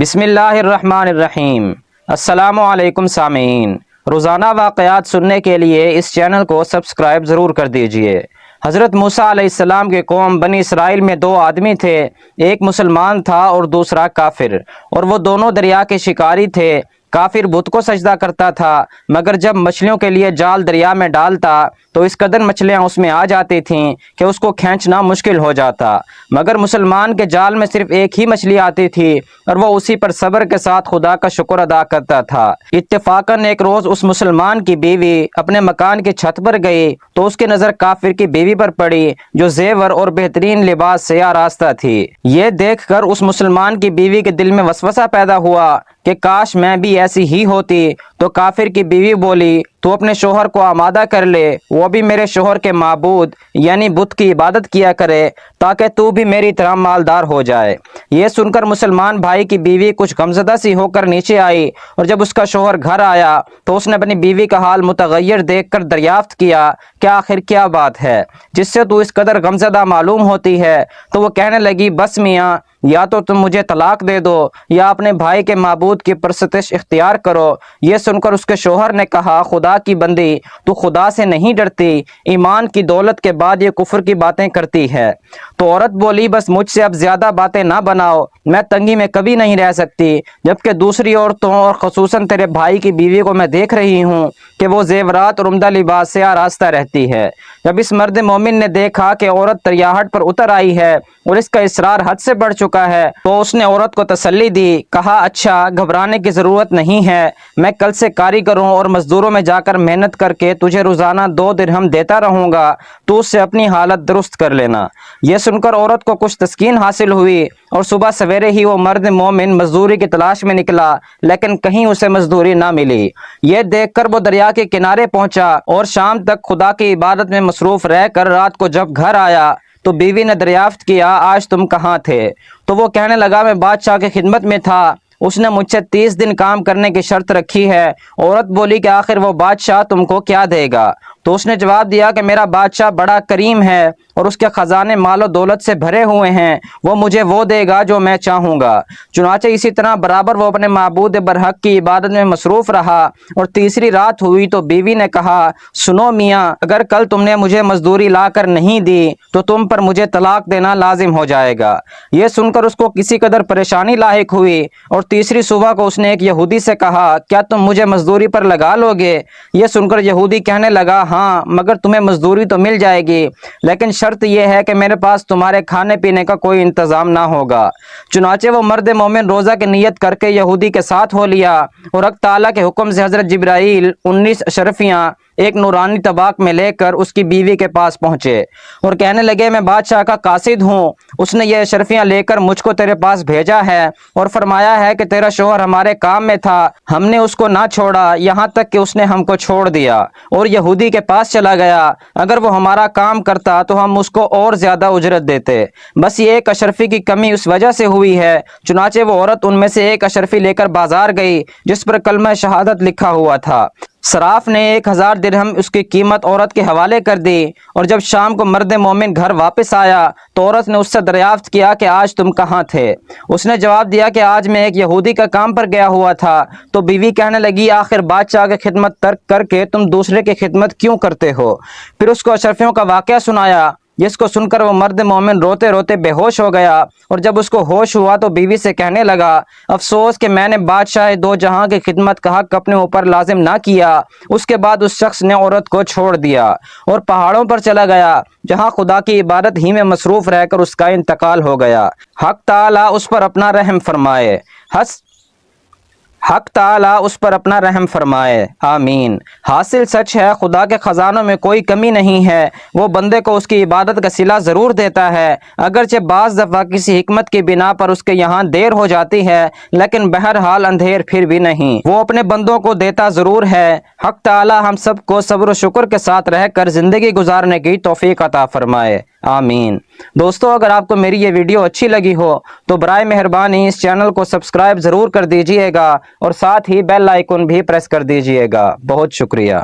بسم اللہ الرحمن الرحیم۔ السلام علیکم سامعین، روزانہ واقعات سننے کے لیے اس چینل کو سبسکرائب ضرور کر دیجئے۔ حضرت موسیٰ علیہ السلام کے قوم بنی اسرائیل میں دو آدمی تھے، ایک مسلمان تھا اور دوسرا کافر، اور وہ دونوں دریا کے شکاری تھے۔ کافر بت کو سجدہ کرتا تھا، مگر جب مچھلیوں کے لیے جال دریا میں ڈالتا تو اس قدر مچھلیاں اس میں آ جاتی تھیں کہ اس کو کھینچنا مشکل ہو جاتا، مگر مسلمان کے جال میں صرف ایک ہی مچھلی آتی تھی اور وہ اسی پر صبر کے ساتھ خدا کا شکر ادا کرتا تھا۔ اتفاقاً ایک روز اس مسلمان کی بیوی اپنے مکان کی چھت پر گئی تو اس کی نظر کافر کی بیوی پر پڑی جو زیور اور بہترین لباس سے آراستہ تھی۔ یہ دیکھ کر اس مسلمان کی بیوی کے دل میں وسوسہ پیدا ہوا کہ کاش میں بھی ایسی ہی ہوتی، تو کافر کی بیوی بولی، تو اپنے شوہر کو آمادہ کر لے، وہ بھی میرے شوہر کے معبود یعنی بت کی عبادت کیا کرے تاکہ تو بھی میری طرح مالدار ہو جائے۔ یہ سن کر مسلمان بھائی کی بیوی کچھ غمزدہ سی ہو کر نیچے آئی، اور جب اس کا شوہر گھر آیا تو اس نے اپنی بیوی کا حال متغیر دیکھ کر دریافت کیا کہ آخر کیا بات ہے جس سے تو اس قدر غمزدہ معلوم ہوتی ہے؟ تو وہ کہنے لگی، بس میاں، یا تو تم مجھے طلاق دے دو یا اپنے بھائی کے معبود کی پرستش اختیار کرو۔ یہ سن کر اس کے شوہر نے کہا، خدا کی بندی، تو خدا سے نہیں ڈرتی؟ ایمان کی دولت کے بعد یہ کفر کی باتیں کرتی ہے۔ تو عورت بولی، بس مجھ سے اب زیادہ باتیں نہ بناؤ، میں تنگی میں کبھی نہیں رہ سکتی، جبکہ دوسری عورتوں اور خصوصاً تیرے بھائی کی بیوی کو میں دیکھ رہی ہوں کہ وہ زیورات اور عمدہ لباس سے آراستہ رہتی ہے۔ جب اس مرد مومن نے دیکھا کہ عورت تریاحٹ پر اتر آئی ہے اور اس کا اصرار حد سے بڑھ چکا ہے تو اس نے عورت کو تسلی دی، کہا، اچھا، گھبرانے کی ضرورت نہیں ہے، میں کل سے کاریگروں اور مزدوروں میں جا کر محنت کر کے تجھے روزانہ 2 درہم دیتا رہوں گا، تو اس سے اپنی حالت درست کر لینا۔ یہ سن کر عورت کو کچھ تسکین حاصل ہوئی اور صبح سویرے ہی وہ مرد مومن مزدوری کی تلاش میں نکلا، لیکن کہیں اسے مزدوری نہ ملی۔ یہ دیکھ کر وہ دریا کے کنارے پہنچا اور شام تک خدا کی عبادت میں مصروف رہ کر رات کو جب گھر آیا تو بیوی نے دریافت کیا، آج تم کہاں تھے؟ تو وہ کہنے لگا، میں بادشاہ کی خدمت میں تھا، اس نے مجھ سے 30 دن کام کرنے کی شرط رکھی ہے۔ عورت بولی کہ آخر وہ بادشاہ تم کو کیا دے گا؟ تو اس نے جواب دیا کہ میرا بادشاہ بڑا کریم ہے اور اس کے خزانے مال و دولت سے بھرے ہوئے ہیں، وہ مجھے وہ دے گا جو میں چاہوں گا۔ چنانچہ اسی طرح برابر وہ اپنے معبود برحق کی عبادت میں مصروف رہا، اور تیسری رات ہوئی تو بیوی نے کہا، سنو میاں، اگر کل تم نے مجھے مزدوری لا کر نہیں دی تو تم پر مجھے طلاق دینا لازم ہو جائے گا۔ یہ سن کر اس کو کسی قدر پریشانی لاحق ہوئی، اور تیسری صبح کو اس نے ایک یہودی سے کہا، کیا تم مجھے مزدوری پر لگا لو گے؟ یہ سن کر یہودی کہنے لگا، ہاں، مگر تمہیں مزدوری تو مل جائے گی، لیکن شرط یہ ہے کہ میرے پاس تمہارے کھانے پینے کا کوئی انتظام نہ ہوگا۔ چنانچہ وہ مرد مومن روزہ کی نیت کر کے یہودی کے ساتھ ہو لیا، اور حق تعالیٰ کے حکم سے حضرت جبرائیل 19 اشرفیاں ایک نورانی طباق میں لے کر اس کی بیوی کے پاس پہنچے اور کہنے لگے، میں بادشاہ کا قاصد ہوں، اس نے یہ اشرفیاں لے کر مجھ کو تیرے پاس بھیجا ہے اور فرمایا ہے کہ تیرا شوہر ہمارے کام میں تھا، ہم نے اس کو نہ چھوڑا یہاں تک کہ اس نے ہم کو چھوڑ دیا اور یہودی کے پاس چلا گیا۔ اگر وہ ہمارا کام کرتا تو ہم اس کو اور زیادہ اجرت دیتے، بس یہ ایک اشرفی کی کمی اس وجہ سے ہوئی ہے۔ چنانچہ وہ عورت ان میں سے ایک اشرفی لے کر بازار گئی جس پر کلمہ شہادت لکھا ہوا تھا۔ صراف نے 1000 درہم اس کی قیمت عورت کے حوالے کر دی، اور جب شام کو مرد مومن گھر واپس آیا تو عورت نے اس سے دریافت کیا کہ آج تم کہاں تھے؟ اس نے جواب دیا کہ آج میں ایک یہودی کا کام پر گیا ہوا تھا۔ تو بیوی کہنے لگی، آخر بادشاہ کی خدمت ترک کر کے تم دوسرے کی خدمت کیوں کرتے ہو؟ پھر اس کو اشرفیوں کا واقعہ سنایا، جس کو سن کر وہ مرد مومن روتے روتے بے ہوش ہو گیا، اور جب اس کو ہوش ہوا تو بیوی سے کہنے لگا، افسوس کہ میں نے بادشاہ دو جہاں کی خدمت کا حق اپنے اوپر لازم نہ کیا۔ اس کے بعد اس شخص نے عورت کو چھوڑ دیا اور پہاڑوں پر چلا گیا، جہاں خدا کی عبادت ہی میں مصروف رہ کر اس کا انتقال ہو گیا۔ حق تعالیٰ اس پر اپنا رحم فرمائے، حق تعالیٰ اس پر اپنا رحم فرمائے، آمین۔ حاصل سچ ہے، خدا کے خزانوں میں کوئی کمی نہیں ہے، وہ بندے کو اس کی عبادت کا صلہ ضرور دیتا ہے، اگرچہ بعض دفعہ کسی حکمت کی بنا پر اس کے یہاں دیر ہو جاتی ہے، لیکن بہرحال اندھیر پھر بھی نہیں، وہ اپنے بندوں کو دیتا ضرور ہے۔ حق تعالیٰ ہم سب کو صبر و شکر کے ساتھ رہ کر زندگی گزارنے کی توفیق عطا فرمائے، آمین۔ دوستو، اگر آپ کو میری یہ ویڈیو اچھی لگی ہو تو برائے مہربانی اس چینل کو سبسکرائب ضرور کر دیجئے گا اور ساتھ ہی بیل آئیکن بھی پریس کر دیجئے گا۔ بہت شکریہ۔